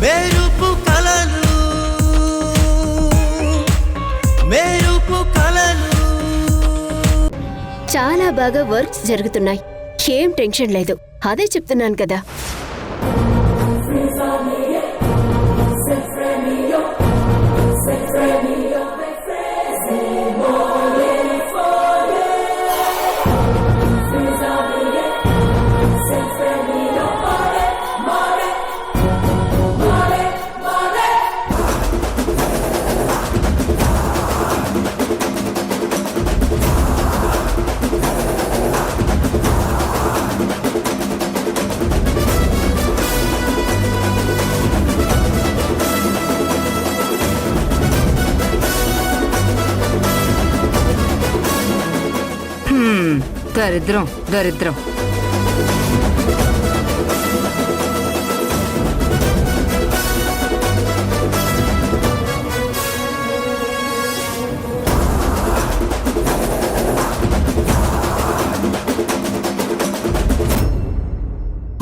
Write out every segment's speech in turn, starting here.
మెరుపు కలలు మెరుపు కలలు. చాలా బాగా వర్క్స్ జరుగుతున్నాయి, ఏం టెన్షన్ లేదు. అదే చెప్తున్నాను కదా. దరిద్రం దరిద్రం.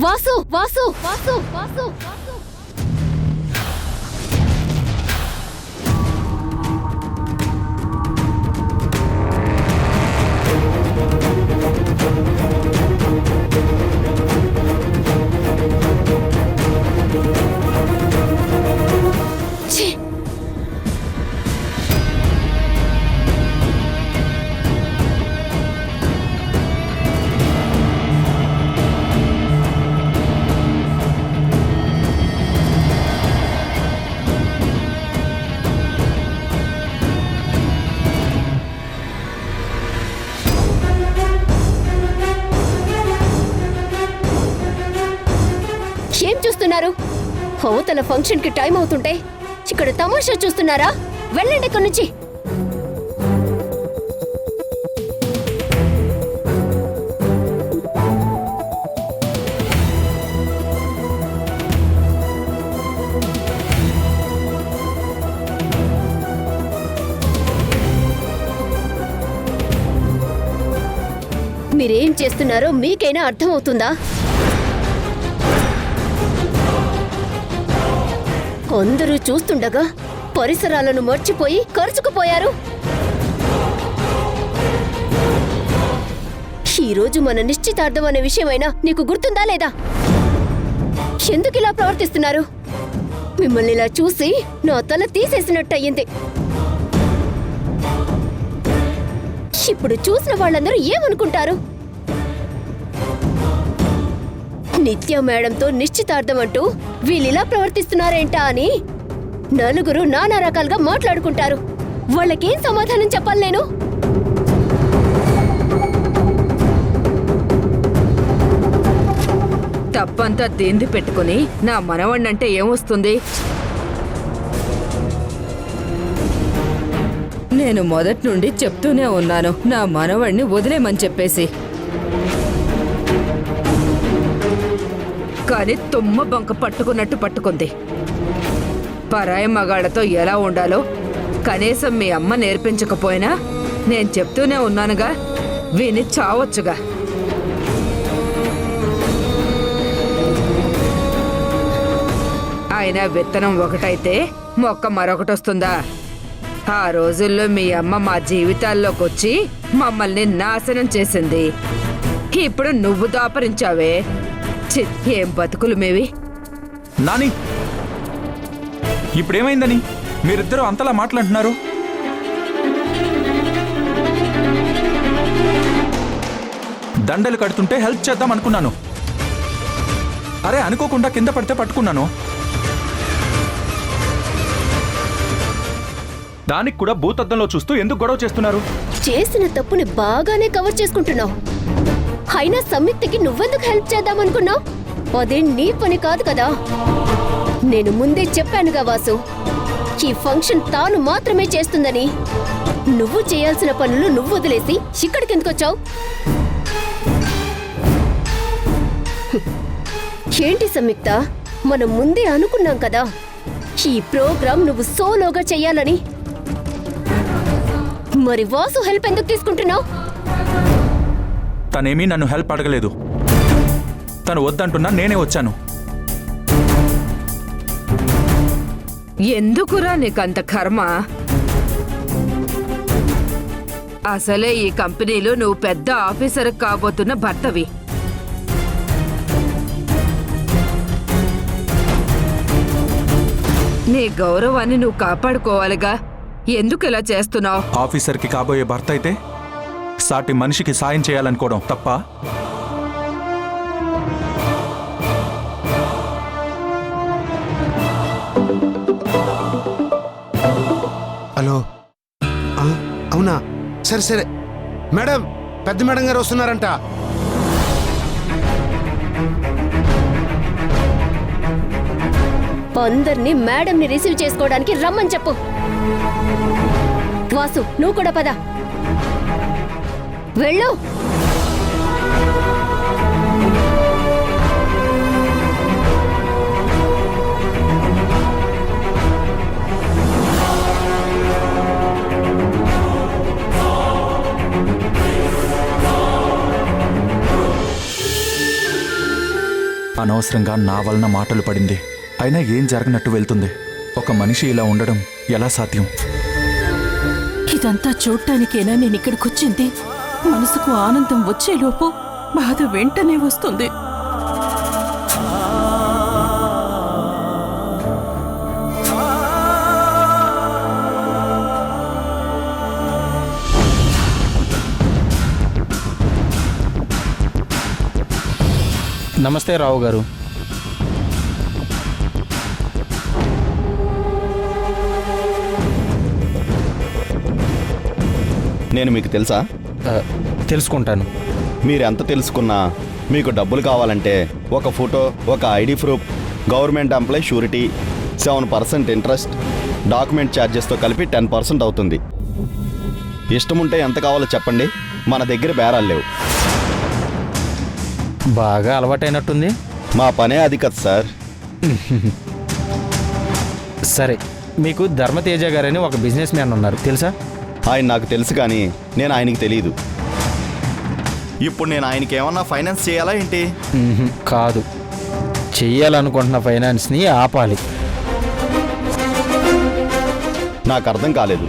వాసు వాసు వాసు వాసు వాసు ఏం చూస్తున్నారు? అవతల ఫంక్షన్ కి టైం అవుతుంటే ఇక్కడ తమాషా చూస్తున్నారా? వెళ్ళండి ఇక్కడి నుంచి. మీరేం చేస్తున్నారో మీకైనా అర్థమవుతుందా? అందరూ చూస్తుండగా పరిసరాలను మర్చిపోయి ఖర్చుకుపోయారు. ఈరోజు మన నిశ్చితార్థం అనే విషయమైనా నీకు గుర్తుందా లేదా? ఎందుకు ఇలా ప్రవర్తిస్తున్నారు? మిమ్మల్ని ఇలా చూసి నా తల తీసేసినట్టయింది. ఇప్పుడు చూసిన వాళ్ళందరూ ఏమనుకుంటారు? నిత్య మేడంతో నిశ్చితార్థం అంటూ వీళ్ళిలా ప్రవర్తిస్తున్నారేంటా అని నలుగురు నానా రకాలుగా మాట్లాడుకుంటారు. వాళ్ళకేం సమాధానం చెప్పాలి నేను? తప్పంతా దేంది పెట్టుకుని నా మనవణ్ణంటే ఏమొస్తుంది? నేను మొదటి నుండి చెప్తూనే ఉన్నాను, నా మనవణ్ణి వదిలేమని చెప్పేసి. కానీ తుమ్మ బంక పట్టుకున్నట్టు పట్టుకుంది. పరాయి మగాళ్లతో ఎలా ఉండాలో కనీసం మీ అమ్మ నేర్పించకపోయినా నేను చెప్తూనే ఉన్నానుగా, విని చావచ్చుగా. అయినా విత్తనం ఒకటైతే మొక్క మరొకటొస్తుందా? ఆ రోజుల్లో మీ అమ్మ మా జీవితాల్లోకి వచ్చి మమ్మల్ని నాశనం చేసింది. ఇప్పుడు నువ్వు దాపరించావే. ఏం బతుకులు మేవి. నాని, ఇప్పుడేమైందని మీరిద్దరూ అంతలా మాట్లాడుతున్నారు? దండలు కడుతుంటే హెల్ప్ చేద్దాం అనుకున్నాను. అరే, అనుకోకుండా కింద పడితే పట్టుకున్నాను. దానికి కూడా భూతద్దంలో చూస్తూ ఎందుకు గొడవ చేస్తున్నారు? చేసిన తప్పుని బాగానే కవర్ చేసుకుంటున్నావు. అయినా సంయుక్తకి నువ్వెందుకు హెల్ప్ చేద్దామనుకున్నావు? అదే నీ పని కాదు కదా. నేను ముందే చెప్పానుగా వాసు, ఈ ఫంక్షన్ తాను మాత్రమే చేస్తుందని. నువ్వు చేయాల్సిన పనులు నువ్వు వదిలేసి ఇక్కడికి ఎందుకొచ్చావు? ఏంటి సంయుక్త, మనం ముందే అనుకున్నాం కదా ఈ ప్రోగ్రాం నువ్వు సోలోగా చెయ్యాలని. మరి వాసు హెల్ప్ ఎందుకు తీసుకుంటున్నావు? తనేమీ నన్ను హెల్ప్ అడగలేదు. తను వద్దంటున్నా నేనే వచ్చాను. ఎందుకురా నీకంత కర్మ? అసలే ఈ కంపెనీలో నువ్వు పెద్ద ఆఫీసర్ కాబోతున్న భర్తవి. నీ గౌరవాన్ని నువ్వు కాపాడుకోవాలిగా. ఎందుకు ఇలా చేస్తున్నావు? ఆఫీసర్కి కాబోయే భర్త అయితే సాటి మనిషికి సాయం చేయాలనుకోవడం తప్ప? హలో అవునా? సరే సరే మేడం, పెద్ద మేడం గారు వస్తున్నారంట. అందరినీ మేడంని రిసీవ్ చేసుకోవడానికి రమ్మని చెప్పు. వాసు, నువ్వు కూడా పద. వెళ్ళు. అనవసరంగా నా వలన మాటలు పడింది. అయినా ఏం జరగనట్టు వెళ్తుంది. ఒక మనిషి ఇలా ఉండడం ఎలా సాధ్యం? ఇదంతా చూడటానికేనా నేను ఇక్కడికొచ్చింది? మనసుకు ఆనందం వచ్చేలోపు బాధ వెంటనే వస్తుంది. నమస్తే రావు గారు. నేను మీకు తెలుసా? తెలుసుకుంటాను. మీరు ఎంత తెలుసుకున్నా మీకు డబ్బులు కావాలంటే ఒక ఫోటో, ఒక ID proof, government employee surety, 7% interest, document ఛార్జెస్తో కలిపి 10% అవుతుంది. ఇష్టం ఉంటే ఎంత కావాలో చెప్పండి, మన దగ్గర బేరాలు లేవు. బాగా అలవాటైనట్టుంది. మా పనే అది కదా సార్. సరే, మీకు ధర్మతేజ గారని ఒక బిజినెస్ మ్యాన్ ఉన్నారు, తెలుసా? ఆయన నాకు తెలుసు కానీ నేను ఆయనకి తెలియదు. ఇప్పుడు నేను ఆయనకి ఏమన్నా ఫైనాన్స్ చేయాలా ఏంటి? కాదు, చెయ్యాలనుకుంటున్న ఫైనాన్స్ని ఆపాలి. నాకు అర్థం కాలేదు.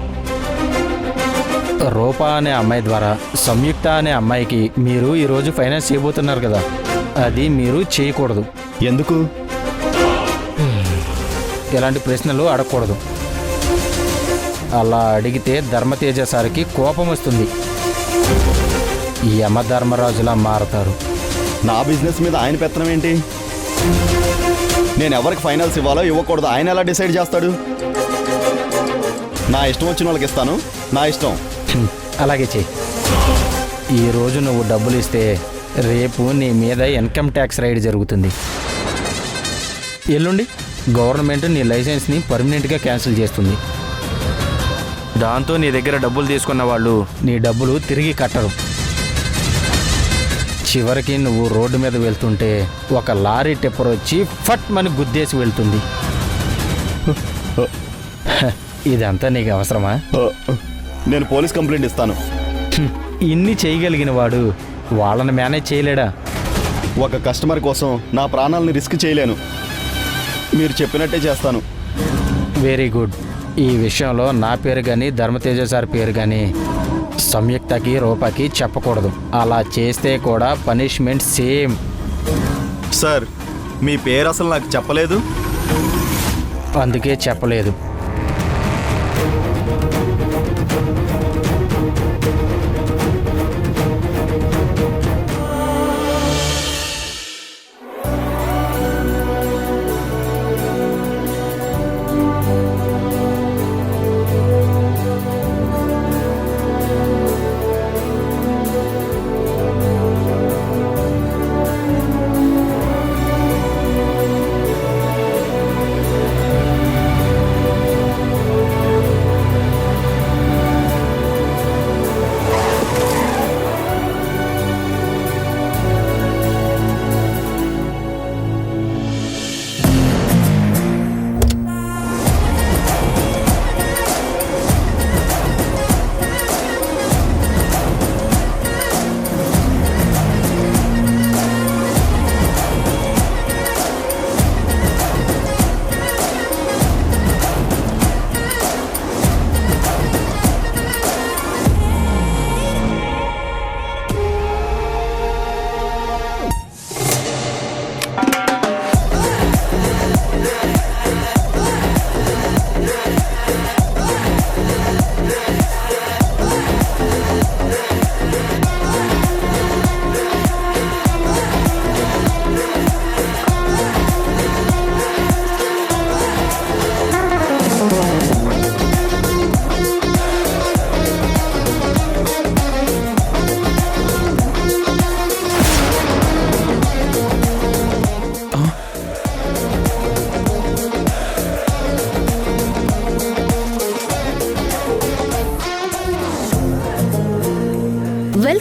రూపా అనే అమ్మాయి ద్వారా సంయుక్త అనే అమ్మాయికి మీరు ఈరోజు ఫైనాన్స్ చేయబోతున్నారు కదా, అది మీరు చేయకూడదు. ఎందుకు? ఇలాంటి ప్రశ్నలు అడగకూడదు. అలా అడిగితే ధర్మతేజ సార్కి కోపం వస్తుంది. యమధర్మరాజులా మారతారు. నా బిజినెస్ మీద ఆయన పెత్తనం ఏంటి? నేను ఎవరికి ఫైనాన్స్ ఇవ్వాలో ఇవ్వకూడదు ఆయన ఎలా డిసైడ్ చేస్తాడు? నా ఇష్టం వచ్చిన వాళ్ళకి ఇస్తాను, నా ఇష్టం. అలాగే చెయ్యి. ఈరోజు నువ్వు డబ్బులు ఇస్తే రేపు నీ మీద ఇన్కమ్ ట్యాక్స్ రైడ్ జరుగుతుంది. ఎల్లుండి గవర్నమెంట్ నీ లైసెన్స్ని పర్మనెంట్గా క్యాన్సిల్ చేస్తుంది. దాంతో నీ దగ్గర డబ్బులు తీసుకున్న వాళ్ళు నీ డబ్బులు తిరిగి కట్టరు. చివరికి నువ్వు రోడ్డు మీద వెళ్తుంటే ఒక లారీ టిప్పర్ వచ్చి ఫట్ మని గుద్దేసి వెళ్తుంది. ఇదంతా నీకు అవసరమా? నేను పోలీస్ కంప్లైంట్ ఇస్తాను. ఇన్ని చేయగలిగిన వాడు వాళ్ళని మేనేజ్ చేయలేడా? ఒక కస్టమర్ కోసం నా ప్రాణాలని రిస్క్ చేయలేను. మీరు చెప్పినట్టే చేస్తాను. Very good. ఈ విషయంలో నా పేరు కానీ ధర్మతేజ సార్ పేరు కానీ సంయుక్తకి రూపాకి చెప్పకూడదు. అలా చేస్తే కూడా పనిష్మెంట్ సేమ్. సార్, మీ పేరు అసలు నాకు చెప్పలేదు. అందుకే చెప్పలేదు.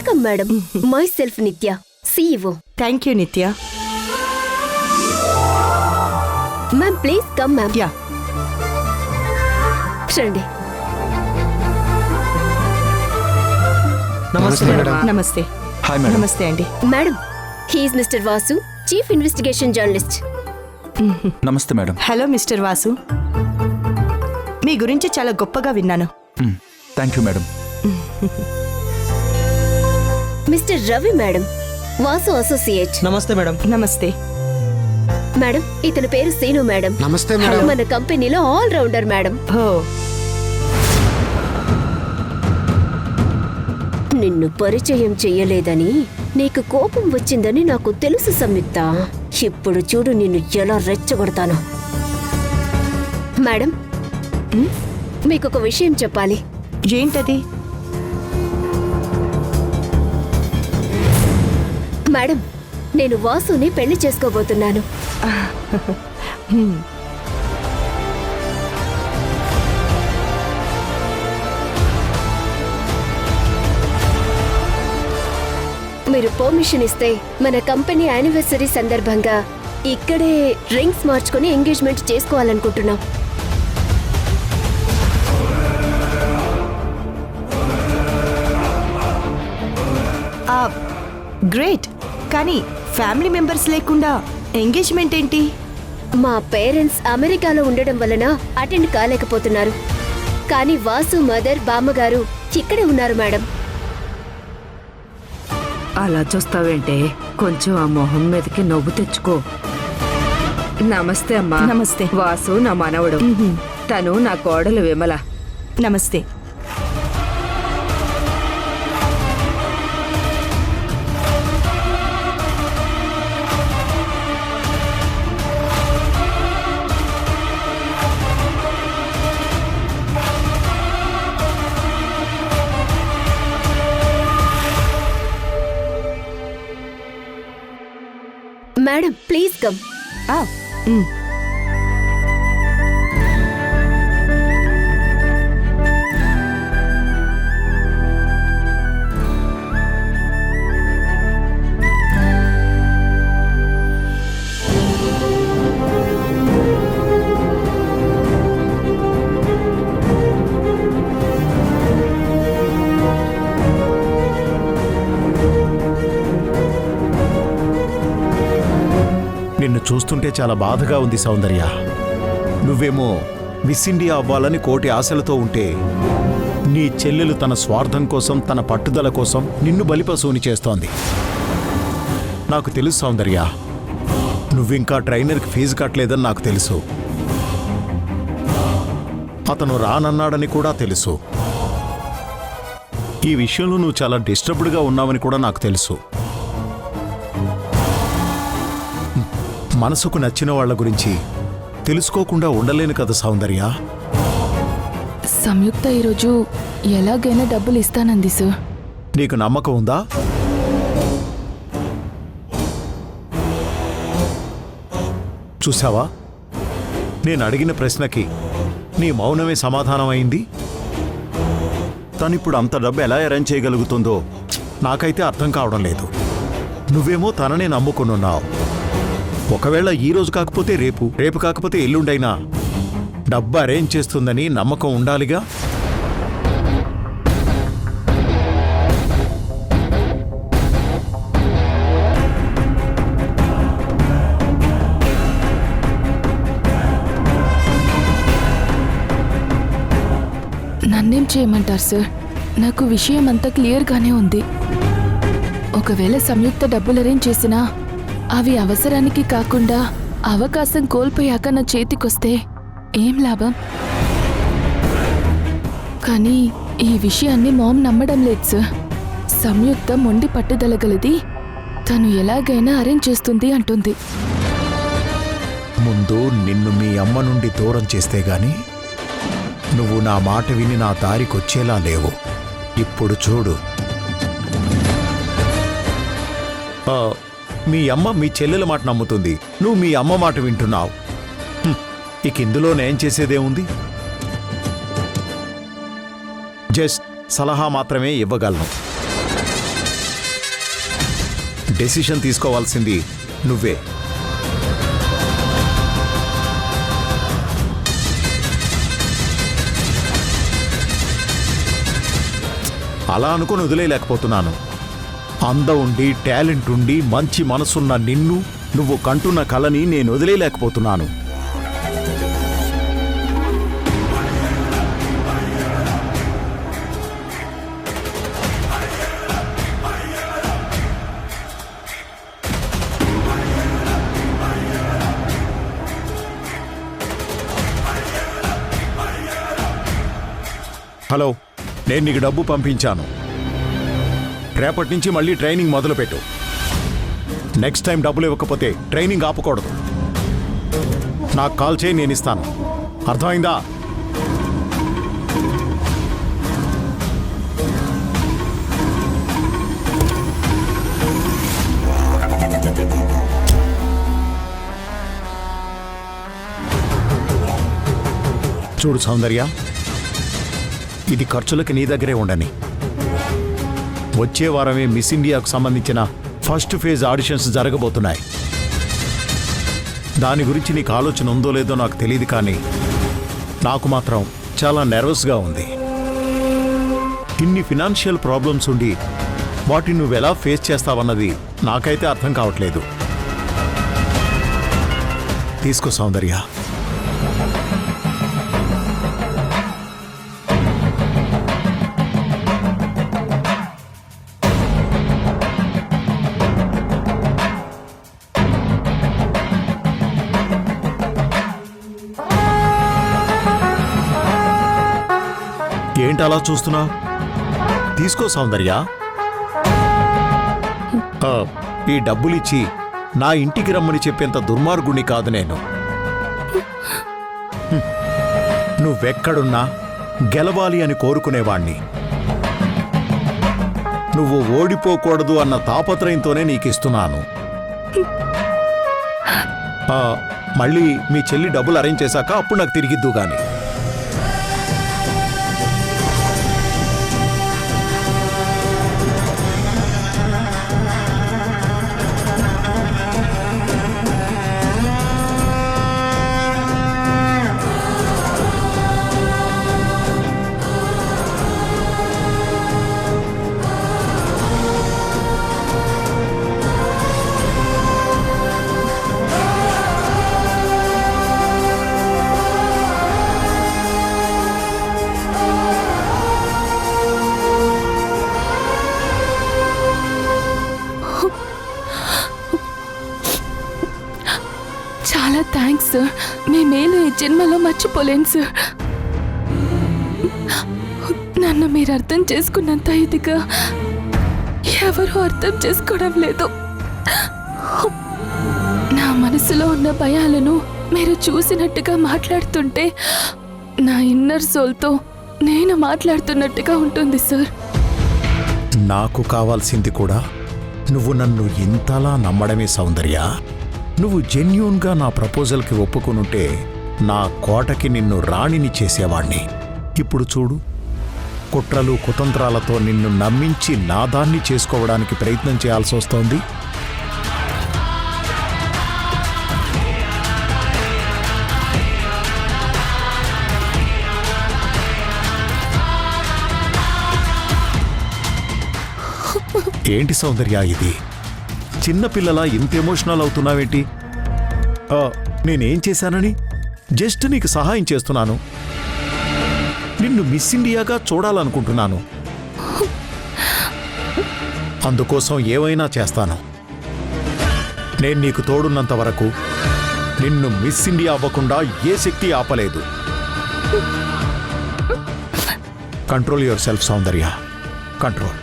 Welcome madam. Myself Nithya, CEO. Thank you Nithya. Ma'am please come ma'am. Yeah. రండి. నమస్తే మేడం. నమస్తే. Hi madam. నమస్తే అండి. Madam, he's mister Vasu, chief investigation journalist. నమస్తే మేడం. హలో మిస్టర్ వాసు, మీ గురించి చాలా గొప్పగా విన్నాను. Thank you madam. Mister Ravi madam, Vasu associate. నమస్తే మేడం. నమస్తే. మేడం, ఇతని పేరు సీను మేడం. నమస్తే మేడం. మన కంపెనీలో ఆల్ రౌండర్ మేడం. ఓ, నిన్ను పరిచయం చెయ్యలేదని నీకు కోపం వచ్చిందని నాకు తెలుసు సంయుక్త. ఇప్పుడు చూడు నిన్ను ఎలా రెచ్చగొడతాను. మేడం, మీకొక విషయం చెప్పాలి. ఏంటది? మేడం, నేను వాసుని పెళ్లి చేసుకోబోతున్నాను. మీరు పర్మిషన్ ఇస్తే మన కంపెనీ యానివర్సరీ సందర్భంగా ఇక్కడే రింగ్స్ మార్చుకొని ఎంగేజ్మెంట్ చేసుకోవాలనుకుంటున్నాం. గ్రేట్. కానీ ఫ్యామిలీ మెంబర్స్ లేకుండా ఎంగేజ్మెంట్ ఏంటి? మా పేరెంట్స్ అమెరికాలో ఉండడం వలన అటెండ్ కాలేకపోతున్నారు. కానీ వాసు మదర్, బామ్మగారు ఇక్కడే ఉన్నారు మేడం. అలా చూస్తావేంటే, కొంచెం ఆ మొహం మీదకి నవ్వు తెచ్చుకో. నమస్తే అమ్మా. నమస్తే. వాసు నా మనవడు. తను నా కోడలు విమల. నమస్తే. Madam please come. ఆ, మ్. నిన్ను చూస్తుంటే చాలా బాధగా ఉంది సౌందర్య. నువ్వేమో మిస్ ఇండియా అవ్వాలని కోటి ఆశలతో ఉంటే నీ చెల్లెలు తన స్వార్థం కోసం, తన పట్టుదల కోసం నిన్ను బలిపశువుని చేస్తోంది. నాకు తెలుసు సౌందర్య, నువ్వింకా ట్రైనర్కి ఫీజు కట్టలేదని నాకు తెలుసు. అతను రానన్నాడని కూడా తెలుసు. ఈ విషయంలో నువ్వు చాలా డిస్టర్బ్డ్గా ఉన్నావని కూడా నాకు తెలుసు. మనసుకు నచ్చిన వాళ్ల గురించి తెలుసుకోకుండా ఉండలేను కదా సౌందర్య. సంయుక్త ఈరోజు ఎలాగైనా డబ్బులు ఇస్తానంది సార్. నీకు నమ్మకం ఉందా? చూసావా, నేను అడిగిన ప్రశ్నకి నీ మౌనమే సమాధానం అయింది. తనిప్పుడు అంత డబ్బు ఎలా అరేంజ్ చేయగలుగుతుందో నాకైతే అర్థం కావడం లేదు. నువ్వేమో తననే నమ్ముకునున్నావు. ఒకవేళ ఈ రోజు కాకపోతే రేపు, రేపు కాకపోతే ఎల్లుండైనా డబ్బు అరేంజ్ చేస్తుందని నమ్మకం ఉండాలిగా. నన్నేం చేయమంటారు సార్? నాకు విషయం అంతా క్లియర్గానే ఉంది. ఒకవేళ సంయుక్త డబ్బులు అరేంజ్ చేసినా అవి అవసరానికి కాకుండా అవకాశం కోల్పోయాక నా చేతికొస్తే ఏం లాభం? కానీ ఈ విషయాన్ని మామ్ నమ్మడం లేదు సార్. సంయుక్త మొండి పట్టుదలగలది, తను ఎలాగైనా అరేంజ్ చేస్తుంది అంటుంది. ముందు నిన్ను మీ అమ్మ నుండి దూరం చేస్తే గాని నువ్వు నా మాట విని నా దారికొచ్చేలా లేవు. ఇప్పుడు చూడు, మీ అమ్మ మీ చెల్లెల మాట నమ్ముతుంది, నువ్వు మీ అమ్మ మాట వింటున్నావు. ఇక ఇందులో నేను చేసేదేముంది? జస్ట్ సలహా మాత్రమే ఇవ్వగలను. డెసిషన్ తీసుకోవాల్సింది నువ్వే. అలా అనుకుని వదిలేయలేకపోతున్నాను. అందం ఉండి టాలెంట్ ఉండి మంచి మనసున్న నిన్ను, నువ్వు కంటున్న కలని నేను వదిలేయలేకపోతున్నాను. హలో, నేను నీకు డబ్బు పంపించాను. రేపటి నుంచి మళ్ళీ ట్రైనింగ్ మొదలుపెట్టు. నెక్స్ట్ టైం డబ్బులు ఇవ్వకపోతే ట్రైనింగ్ ఆపకూడదు. నాకు కాల్ చేయి, నేను ఇస్తాను. అర్థమైందా? చూడు సౌందర్య, ఇది ఖర్చులకి నీ దగ్గరే ఉండని. వచ్చే వారమే మిస్ ఇండియాకు సంబంధించిన ఫస్ట్ ఫేజ్ ఆడిషన్స్ జరగబోతున్నాయి. దాని గురించి నీకు ఆలోచన ఉందో లేదో నాకు తెలియదు, కానీ నాకు మాత్రం చాలా నెర్వస్గా ఉంది. ఇన్ని ఫినాన్షియల్ ప్రాబ్లమ్స్ ఉండి వాటిని నువ్వెలా ఫేస్ చేస్తావన్నది నాకైతే అర్థం కావట్లేదు. తీసుకో సౌందర్య. ఏంటి అలా చూస్తున్నావు? తీసుకో సౌందర్య. ఈ డబ్బులిచ్చి నా ఇంటికి రమ్మని చెప్పేంత దుర్మార్గుణ్ణి కాదు నేను. నువ్వెక్కడున్నా గెలవాలి అని కోరుకునేవాణ్ణి. నువ్వు ఓడిపోకూడదు అన్న తాపత్రయంతోనే నీకిస్తున్నాను. మళ్ళీ మీ చెల్లి డబ్బులు అరేంజ్ చేశాక అప్పుడు నాకు తిరిగిద్దు గాని. చాలా థ్యాంక్స్ సార్. మీ మేలు ఈ జన్మలో మర్చిపోలేను సార్. నన్ను మీరు అర్థం చేసుకున్నంత ఇదిగా ఎవరూ అర్థం చేసుకోవడం లేదు. నా మనసులో ఉన్న భయాలను మీరు చూసినట్టుగా మాట్లాడుతుంటే నా ఇన్నర్ సోల్తో నేను మాట్లాడుతున్నట్టుగా ఉంటుంది సార్. నాకు కావాల్సింది కూడా నువ్వు నన్ను ఇంతలా నమ్మడమే సౌందర్య. నువ్వు జెన్యూన్గా నా ప్రపోజల్కి ఒప్పుకునుంటే నా కోటకి నిన్ను రాణిని చేసేవాణ్ణి. ఇప్పుడు చూడు, కుట్రలు కుతంత్రాలతో నిన్ను నమ్మించి నాదాన్ని చేసుకోవడానికి ప్రయత్నం చేయాల్సి వస్తోంది. ఏంటి సౌందర్య ఇది? చిన్నపిల్లలా ఇంత ఎమోషనల్ అవుతున్నావేంటి? నేనేం చేశానని? జస్ట్ నీకు సహాయం చేస్తున్నాను. నిన్ను మిస్ ఇండియాగా చూడాలనుకుంటున్నాను. అందుకోసం ఏవైనా చేస్తాను. నేను నీకు తోడున్నంత వరకు నిన్ను మిస్ ఇండియా అవ్వకుండా ఏ శక్తి ఆపలేదు. Control yourself Soundarya, control.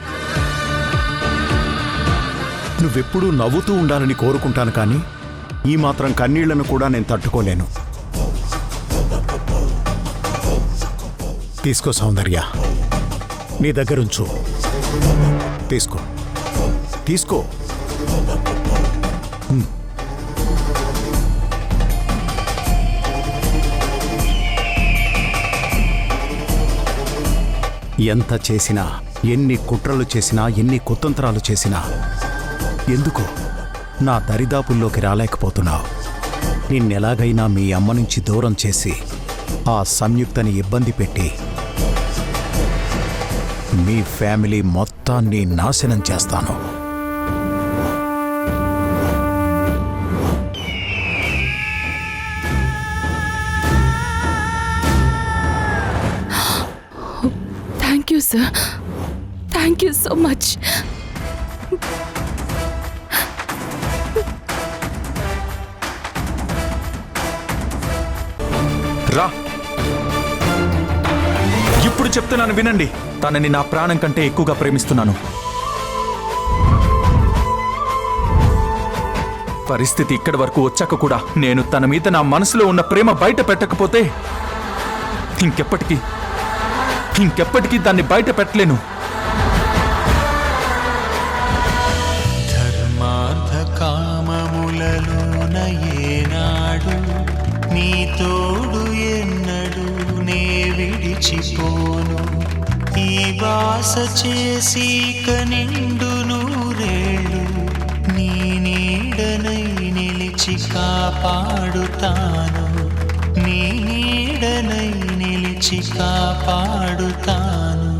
నువ్వెప్పుడూ నవ్వుతూ ఉండాలని కోరుకుంటాను, కానీ ఈ మాత్రం కన్నీళ్లను కూడా నేను తట్టుకోలేను. తీసుకో సౌందర్య, నీ దగ్గరుంచు. తీసుకో, తీసుకో. ఎంత చేసినా, ఎన్ని కుట్రలు చేసినా, ఎన్ని కుతంత్రాలు చేసినా ఎందుకో నా దరిదాపుల్లోకి రాలేకపోతున్నావు. నిన్నెలాగైనా మీ అమ్మ నుంచి దూరం చేసి ఆ సంయుక్తని ఇబ్బంది పెట్టి మీ ఫ్యామిలీ మొత్తాన్ని నాశనం చేస్తాను. Thank you sir, thank you so much. రా, ఇప్పుడు చెప్తున్నాను వినండి. తనని నా ప్రాణం కంటే ఎక్కువగా ప్రేమిస్తున్నాను. పరిస్థితి ఇక్కడి వరకు వచ్చాక కూడా నేను తన మీద నా మనసులో ఉన్న ప్రేమ బయట పెట్టకపోతే ఇంకెప్పటికీ దాన్ని బయట పెట్టలేను. ధర్మార్థ కామములలోన ఏనాడు నీ తోడు ఎన్నడు నే విడిచిపోను. ఈ వాస చేసి కనిండు నూరేళ్ళు నీ నీడనై నిలిచి కాపాడుతాను. నీ నీడనై నిలిచి కాపాడుతాను.